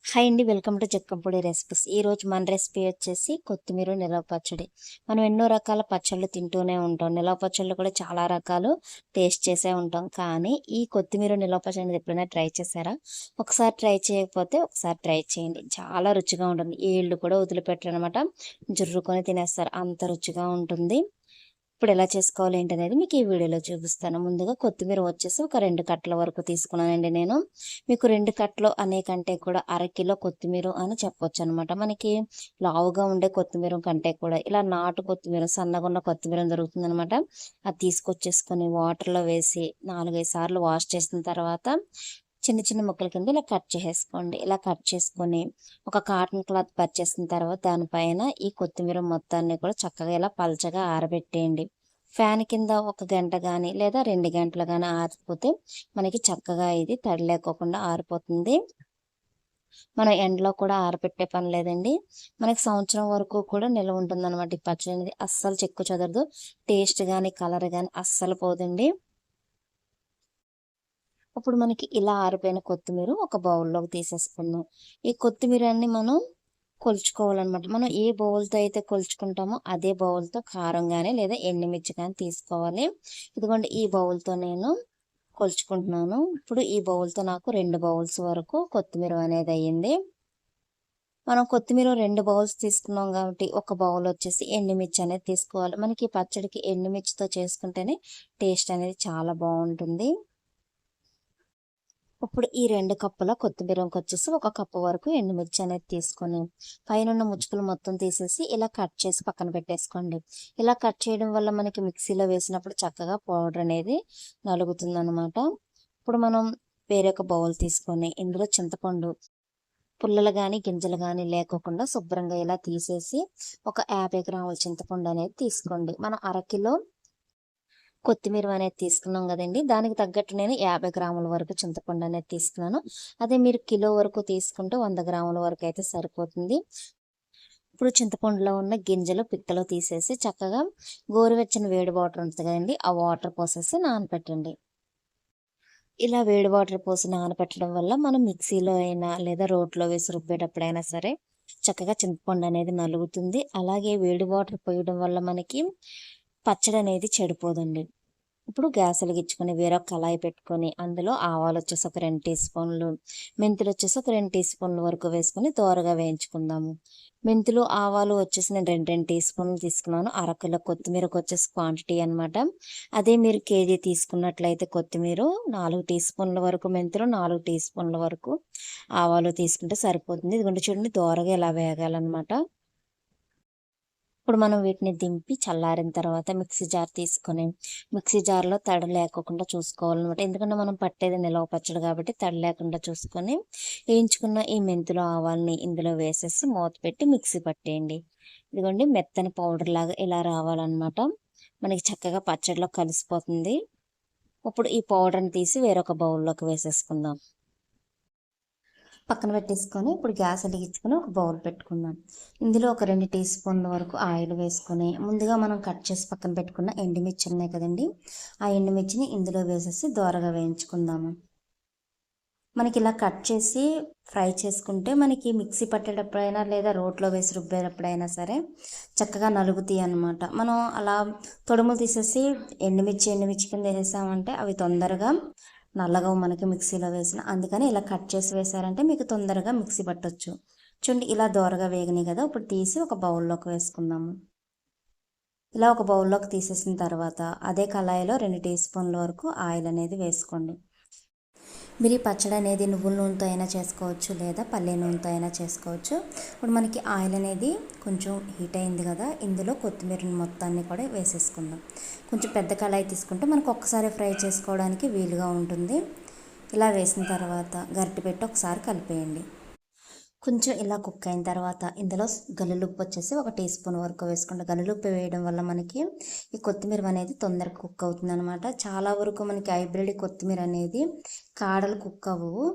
Hi అండి, welcome to చెక్కంపొడి recipes. ఈరోజు మన రెసిపీ వచ్చేసి కొత్తిమీర నిలవ పచ్చడి. మనం ఎన్నో రకాల పచ్చళ్ళు తింటూనే ఉంటాం. నిలవ పచ్చళ్ళు కూడా చాలా రకాలు టేస్ట్ చేసే ఉంటాం. కానీ ఈ కొత్తిమీర నిలవ పచ్చడి ఎప్పుడైనా ట్రై చేశారా? ఒకసారి ట్రై చేయకపోతే ఒకసారి ట్రై చేయండి. చాలా రుచిగా ఉంటుంది. ఏళ్ళు కూడా వదిలిపెట్టరు అనమాట. జుర్రుకొని తినేస్తారు, అంత రుచిగా ఉంటుంది. ఇప్పుడు ఎలా చేసుకోవాలి ఏంటనేది మీకు ఈ వీడియోలో చూపిస్తాను. ముందుగా కొత్తిమీర వచ్చేసి ఒక 2 కట్టల వరకు తీసుకున్నానండి నేను. మీకు 2 కట్టలు అనే కంటే కూడా అరకిలో కొత్తిమీర అని చెప్పొచ్చు అనమాట. మనకి లావుగా ఉండే కొత్తిమీర కంటే కూడా ఇలా నాటు కొత్తిమీర, సన్నగా ఉన్న కొత్తిమీర దొరుకుతుందనమాట. అది తీసుకొచ్చేసుకొని వాటర్లో వేసి 4-5 సార్లు వాష్ చేసిన తర్వాత చిన్న చిన్న ముక్కల కింద ఇలా కట్ చేసేసుకోండి. ఇలా కట్ చేసుకొని ఒక కాటన్ క్లాత్ పరిచేసిన తర్వాత దానిపైన ఈ కొత్తిమీర మొత్తాన్ని కూడా చక్కగా ఇలా పల్చగా ఆరబెట్టేయండి. ఫ్యాన్ కింద ఒక గంట కానీ లేదా 2 గంటలు కానీ ఆరిపోతే మనకి చక్కగా ఇది తడి లేకోకుండా ఆరిపోతుంది. మనం ఎండలో కూడా ఆరబెట్టే పని లేదండి. మనకి సంవత్సరం వరకు కూడా నిల్వ ఉంటుందన్నమాట. ఈ పచ్చడి అనేది అస్సలు చెక్కు చెదరదు. టేస్ట్ కానీ కలర్ కానీ అస్సలు పోదండి. ఇప్పుడు మనకి ఇలా ఆరిపోయిన కొత్తిమీర ఒక బౌల్లోకి తీసేసుకుందాం. ఈ కొత్తిమీరని మనం కొలుచుకోవాలన్నమాట. మనం ఏ బౌల్తో అయితే కొలుచుకుంటామో అదే బౌల్తో కారం కానీ లేదా ఎండుమిర్చి కానీ తీసుకోవాలి. ఇదిగోండి, ఈ బౌల్తో నేను కొలుచుకుంటున్నాను. ఇప్పుడు ఈ బౌల్తో నాకు 2 బౌల్స్ వరకు కొత్తిమీర అనేది అయ్యింది. మనం కొత్తిమీర 2 బౌల్స్ తీసుకున్నాం కాబట్టి ఒక బౌల్ వచ్చేసి ఎండుమిర్చి అనేది తీసుకోవాలి. మనకి ఈ పచ్చడికి ఎండుమిర్చితో చేసుకుంటేనే టేస్ట్ అనేది చాలా బాగుంటుంది. ఇప్పుడు ఈ 2 కప్పుల కొత్తిమీరకి వచ్చేసి ఒక కప్పు వరకు ఎండుమిర్చి అనేది తీసుకొని పైన ముచ్చుకలు మొత్తం తీసేసి ఇలా కట్ చేసి పక్కన పెట్టేసుకోండి. ఇలా కట్ చేయడం వల్ల మనకి మిక్సీలో వేసినప్పుడు చక్కగా పౌడర్ అనేది నలుగుతుంది అనమాట. ఇప్పుడు మనం వేరొక బౌల్ తీసుకొని ఇందులో చింతపండు పుల్లలు కానీ గింజలు కానీ లేకోకుండా శుభ్రంగా ఇలా తీసేసి ఒక 50 గ్రాముల చింతపండు అనేది తీసుకోండి. మనం అరకిలో కొత్తిమీర అనేది తీసుకున్నాం కదండి, దానికి తగ్గట్టు నేను 50 గ్రాముల వరకు చింతపండు అనేది తీసుకున్నాను. అదే మీరు కిలో వరకు తీసుకుంటే 100 గ్రాముల వరకు అయితే సరిపోతుంది. ఇప్పుడు చింతపండులో ఉన్న గింజలు పిక్కలు తీసేసి చక్కగా గోరువెచ్చని వేడి వాటర్ ఉంటుంది కదండి, ఆ వాటర్ పోసేసి నానబెట్టండి. ఇలా వేడి వాటర్ పోసి నానబెట్టడం వల్ల మనం మిక్సీలో అయినా లేదా రోట్లో వేసి రుబ్బేటప్పుడైనా సరే చక్కగా చింతపండు అనేది నలుగుతుంది. అలాగే వేడి వాటర్ పోయడం వల్ల మనకి పచ్చడి అనేది చెడిపోదండి. ఇప్పుడు గ్యాస్ వెలిగించుకొని వేరొక కళాయి పెట్టుకొని అందులో ఆవాలు వచ్చేసి ఒక 2 టీ స్పూన్లు, మెంతులు వచ్చేసి ఒక 2 టీ స్పూన్ల వరకు వేసుకొని దోరగా వేయించుకుందాము. మెంతులు ఆవాలు వచ్చేసి నేను 2 టీ స్పూన్లు తీసుకున్నాను. అరకిలో కొత్తిమీరకు వచ్చేసి క్వాంటిటీ అనమాట. అదే మీరు కేజీ తీసుకున్నట్లయితే కొత్తిమీర 4 టీ స్పూన్ల వరకు మెంతులు, 4 టీ స్పూన్ల వరకు ఆవాలు తీసుకుంటే సరిపోతుంది. ఇదిగోండి చూడండి, దోరగా ఇలా వేగాలన్నమాట. ఇప్పుడు మనం వీటిని దింపి చల్లారిన తర్వాత మిక్సీ జార్ తీసుకొని మిక్సీ జార్లో తడి లేకుండా చూసుకోవాలన్నమాట. ఎందుకంటే మనం పట్టేది నిలవ పచ్చడి కాబట్టి తడి లేకుండా చూసుకొని వేయించుకున్న ఈ మెంతులు ఆవాల్ని ఇందులో వేసేసి మూత పెట్టి మిక్సీ పట్టేయండి. ఇదిగోండి, మెత్తని పౌడర్ లాగా ఇలా రావాలన్నమాట. మనకి చక్కగా పచ్చడిలో కలిసిపోతుంది. ఇప్పుడు ఈ పౌడర్ని తీసి వేరొక బౌల్లోకి వేసేసుకుందాం. పక్కన పెట్టేసుకొని ఇప్పుడు గ్యాస్ వెలిగించుకొని ఒక బౌల్ పెట్టుకుందాం. ఇందులో ఒక 2 టీ స్పూన్ల వరకు ఆయిల్ వేసుకొని ముందుగా మనం కట్ చేసి పక్కన పెట్టుకున్న ఎండుమిర్చి ఉన్నాయి కదండి, ఆ ఎండుమిర్చిని ఇందులో వేసేసి దోరగా వేయించుకుందాము. మనకి ఇలా కట్ చేసి ఫ్రై చేసుకుంటే మనకి మిక్సీ పట్టేటప్పుడైనా లేదా రోట్లో వేసి రుబ్బేటప్పుడైనా సరే చక్కగా నలుగుతాయి అన్నమాట. మనం అలా తొడుములు తీసేసి ఎండుమిర్చి కింద వేసామంటే అవి తొందరగా నల్లగా మనకి మిక్సీలో వేసిన, అందుకని ఇలా కట్ చేసి వేసారంటే మీకు తొందరగా మిక్సీ పట్టొచ్చు. చూడండి, ఇలా దోరగా వేగినాయి కదా, ఇప్పుడు తీసి ఒక బౌల్లోకి వేసుకుందాము. ఇలా ఒక బౌల్లోకి తీసేసిన తర్వాత అదే కళాయిలో 2 టీ స్పూన్ల వరకు ఆయిల్ అనేది వేసుకోండి. మీరు ఈ పచ్చడి అనేది నువ్వుల నూనెతో అయినా చేసుకోవచ్చు లేదా పల్లె నూనెతో అయినా చేసుకోవచ్చు. ఇప్పుడు మనకి ఆయిల్ అనేది కొంచెం హీట్ అయింది కదా, ఇందులో కొత్తిమీర మొత్తాన్ని కూడా వేసేసుకుందాం. కొంచెం పెద్ద కళాయి తీసుకుంటే మనకు ఒక్కసారి ఫ్రై చేసుకోవడానికి వీలుగా ఉంటుంది. ఇలా వేసిన తర్వాత గరిటె పెట్టి ఒకసారి కలిపేయండి. కొంచెం ఇలా కుక్ అయిన తర్వాత ఇందులో గల్లులుప్పు వచ్చేసి ఒక టీ స్పూన్ వరకు వేసుకుంటాం. గల్లులుప్పు వేయడం వల్ల మనకి ఈ కొత్తిమీర అనేది తొందరగా కుక్ అవుతుంది అనమాట. చాలా వరకు మనకి హైబ్రిడ్ కొత్తిమీర అనేది కాడలు కుక్ అవ్వవు.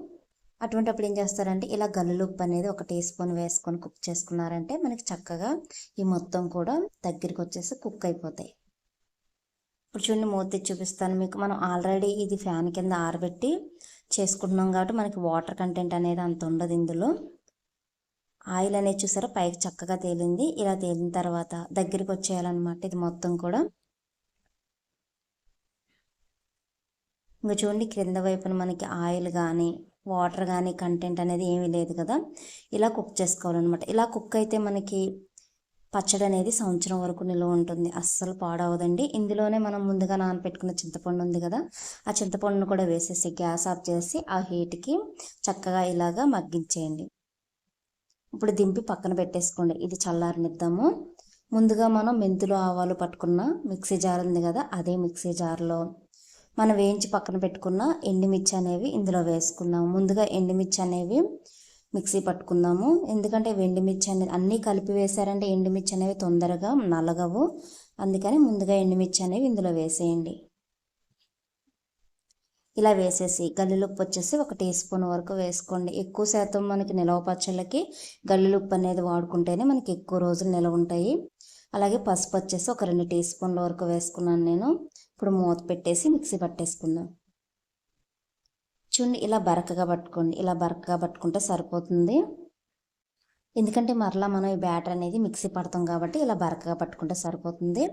అటువంటిప్పుడు ఏం చేస్తారంటే ఇలా గల్లులుప్పు అనేది ఒక టీ స్పూన్ వేసుకొని కుక్ చేసుకున్నారంటే మనకి చక్కగా ఈ మొత్తం కూడా దగ్గరికి వచ్చేసి కుక్ అయిపోతాయి. ఇప్పుడు చూడండి, మూత తెచ్చి చూపిస్తాను మీకు. మనం ఆల్రెడీ ఇది ఫ్యాన్ కింద ఆరబెట్టి చేసుకుంటున్నాం కాబట్టి మనకి వాటర్ కంటెంట్ అనేది అంత ఉండదు ఇందులో. ఆయిల్ అనేది చూసారా పైకి చక్కగా తేలింది. ఇలా తేలిన తర్వాత దగ్గరికి వచ్చేయాలన్నమాట ఇది మొత్తం కూడా. ఇంకా చూడండి క్రింద వైపున మనకి ఆయిల్ కానీ వాటర్ కానీ కంటెంట్ అనేది ఏమీ లేదు కదా. ఇలా కుక్ చేసుకోవాలన్నమాట. ఇలా కుక్ అయితే మనకి పచ్చడి అనేది సంవత్సరం వరకు నిల్వ ఉంటుంది, అస్సలు పాడవదండి. ఇందులోనే మనం ముందుగా నానబెట్టుకున్న చింతపండు ఉంది కదా, ఆ చింతపండును కూడా వేసేసి గ్యాస్ ఆఫ్ చేసి ఆ హీట్కి చక్కగా ఇలాగా మగ్గించేయండి. ఇప్పుడు దింపి పక్కన పెట్టేసుకోండి. ఇది చల్లారనిద్దాము. ముందుగా మనం మెంతులు ఆవాలు పట్టుకున్న మిక్సీ జార్ ఉంది కదా, అదే మిక్సీ జార్లో మనం వేయించి పక్కన పెట్టుకున్న ఎండుమిర్చి అనేవి ఇందులో వేసుకుందాము. ముందుగా ఎండుమిర్చి అనేవి మిక్సీ పట్టుకుందాము. ఎందుకంటే ఎండుమిర్చి అనేది అన్నీ కలిపి వేసారంటే ఎండుమిర్చి అనేవి తొందరగా నలగవు, అందుకని ముందుగా ఎండుమిర్చి అనేవి ఇందులో వేసేయండి. ఇలా వేసేసి గల్లులుప్పు వచ్చేసి 1 టీ స్పూన్ వరకు వేసుకోండి. ఎక్కువ శాతం మనకి నిలవ పచ్చళ్ళకి గల్లులుప్పు అనేది వాడుకుంటేనే మనకి ఎక్కువ రోజులు నిలవ ఉంటాయి. అలాగే పసుపు వచ్చేసి 2 టీ స్పూన్ల వరకు వేసుకున్నాను నేను. ఇప్పుడు మూత పెట్టేసి మిక్సీ పట్టేసుకుందాం. చూడండి ఇలా బరకగా పట్టుకోండి. ఇలా బరకగా పట్టుకుంటే సరిపోతుంది. ఎందుకంటే మరలా మనం ఈ బ్యాటర్ అనేది మిక్సీ పడతాం కాబట్టి ఇలా బరకగా పట్టుకుంటే సరిపోతుంది.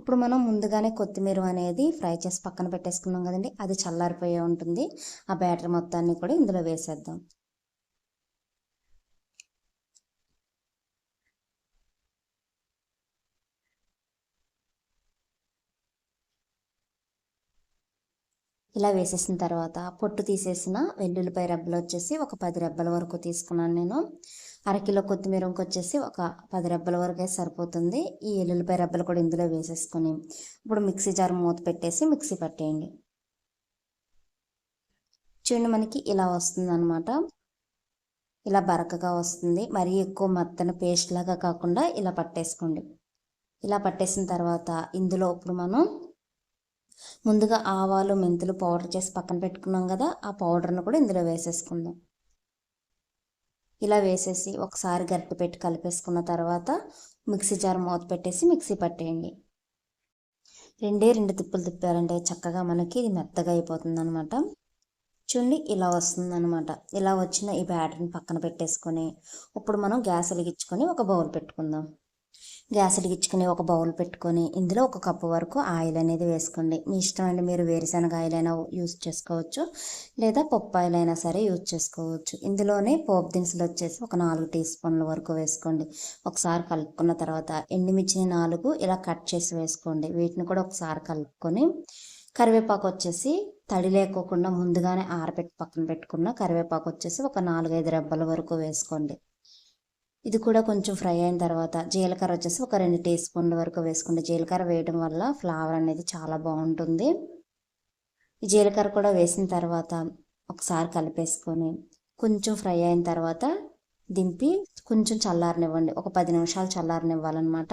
ఇప్పుడు మనం ముందుగానే కొత్తిమీర అనేది ఫ్రై చేసి పక్కన పెట్టేసుకున్నాం కదండి, అది చల్లారిపోయే ఉంటుంది. ఆ బ్యాటర్ మొత్తాన్ని కూడా ఇందులో వేసేద్దాం. ఇలా వేసేసిన తర్వాత పొట్టు తీసేసిన వెల్లుల్లిపాయ రెబ్బలు వచ్చేసి ఒక 10 రెబ్బల వరకు తీసుకున్నాను నేను. అరకిలో కొత్తిమీర వచ్చేసి ఒక 10 రెబ్బల వరకే సరిపోతుంది. ఈ వెల్లుల్లిపాయ రెబ్బలు కూడా ఇందులో వేసేసుకొని ఇప్పుడు మిక్సీ జార్ మూత పెట్టేసి మిక్సీ పట్టేయండి. చూడండి మనకి ఇలా వస్తుంది అనమాట. ఇలా బరకగా వస్తుంది. మరీ ఎక్కువ మెత్తని పేస్ట్ లాగా కాకుండా ఇలా పట్టేసుకోండి. ఇలా పట్టేసిన తర్వాత ఇందులో ఇప్పుడు మనం ముందుగా ఆవాలు మెంతులు పౌడర్ చేసి పక్కన పెట్టుకున్నాం కదా, ఆ పౌడర్ను కూడా ఇందులో వేసేసుకుందాం. ఇలా వేసేసి ఒకసారి గరిటె పెట్టి కలిపేసుకున్న తర్వాత మిక్సీ జార్ మూత పెట్టేసి మిక్సీ పట్టేయండి. 2 తిప్పులు తిప్పారంటే చక్కగా మనకి ఇది మెత్తగా అయిపోతుంది అనమాట. చూడండి ఇలా వస్తుంది అనమాట. ఇలా వచ్చిన ఈ బ్యాటర్ని పక్కన పెట్టేసుకొని ఇప్పుడు మనం గ్యాస్ వెలిగించుకొని ఒక బౌల్ పెట్టుకుందాం. గ్యాస్ వెలిగించుకుని ఒక బౌల్ పెట్టుకొని ఇందులో 1 కప్పు వరకు ఆయిల్ అనేది వేసుకోండి. మీ ఇష్టం అండి, మీరు వేరుశనగ ఆయిల్ అయినా యూజ్ చేసుకోవచ్చు, లేదా పప్పు ఆయిల్ అయినా సరే యూజ్ చేసుకోవచ్చు. ఇందులోనే పోపు దినుసులు వచ్చేసి ఒక 4 టీ స్పూన్ల వరకు వేసుకోండి. ఒకసారి కలుపుకున్న తర్వాత ఎండుమిర్చిని 4 ఇలా కట్ చేసి వేసుకోండి. వీటిని కూడా ఒకసారి కలుపుకొని కరివేపాకు వచ్చేసి తడి లేకోకుండా ముందుగానే ఆరబెట్టి పక్కన పెట్టుకున్న కరివేపాకు వచ్చేసి ఒక 4-5 రెబ్బల వరకు వేసుకోండి. ఇది కూడా కొంచెం ఫ్రై అయిన తర్వాత జీలకర్ర వచ్చేసి ఒక 2 టీ స్పూన్ల వరకు వేసుకోండి. జీలకర్ర వేయడం వల్ల ఫ్లేవర్ అనేది చాలా బాగుంటుంది. ఈ జీలకర్ర కూడా వేసిన తర్వాత ఒకసారి కలిపేసుకొని కొంచెం ఫ్రై అయిన తర్వాత దింపి కొంచెం చల్లారనివ్వండి. ఒక 10 నిమిషాలు చల్లారనివ్వాలన్నమాట.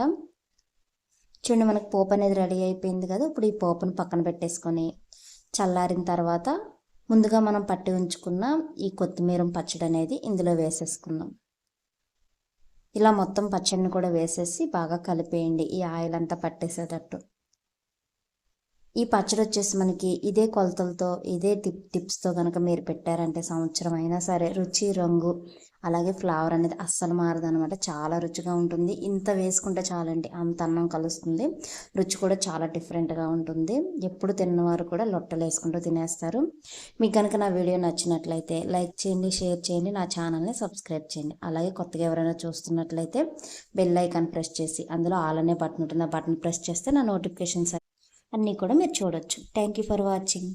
చూడండి మనకి పోపు అనేది రెడీ అయిపోయింది కదా. ఇప్పుడు ఈ పోపును పక్కన పెట్టేసుకొని చల్లారిన తర్వాత ముందుగా మనం పట్టి ఉంచుకున్న ఈ కొత్తిమీర పచ్చడి అనేది ఇందులో వేసేసుకుందాం. ఇలా మొత్తం పచ్చడిని కూడా వేసేసి బాగా కలిపేయండి, ఈ ఆయిల్ అంతా పట్టేసేటట్టు. ఈ పచ్చడి వచ్చేసి మనకి ఇదే కొలతలతో ఇదే టిప్స్తో కనుక మీరు పెట్టారంటే సంవత్సరం అయినా సరే రుచి రంగు అలాగే ఫ్లేవర్ అనేది అస్సలు మారదనమాట. చాలా రుచిగా ఉంటుంది. ఇంత వేసుకుంటే చాలండి, అంత అన్నం కలుస్తుంది. రుచి కూడా చాలా డిఫరెంట్గా ఉంటుంది. ఎప్పుడు తిన్నవారు కూడా లొట్టలు వేసుకుంటూ తినేస్తారు. మీకు కనుక నా వీడియో నచ్చినట్లయితే లైక్ చేయండి, షేర్ చేయండి, నా ఛానల్ని సబ్స్క్రైబ్ చేయండి. అలాగే కొత్తగా ఎవరైనా చూస్తున్నట్లయితే బెల్ ఐకాన్ ప్రెస్ చేసి అందులో ఆల్ అనే బటన్ ఉంటుంది, ఆ బటన్ ప్రెస్ చేస్తే నా నోటిఫికేషన్స్ అన్నీ కూడా మీరు చూడొచ్చు. Thank you for watching.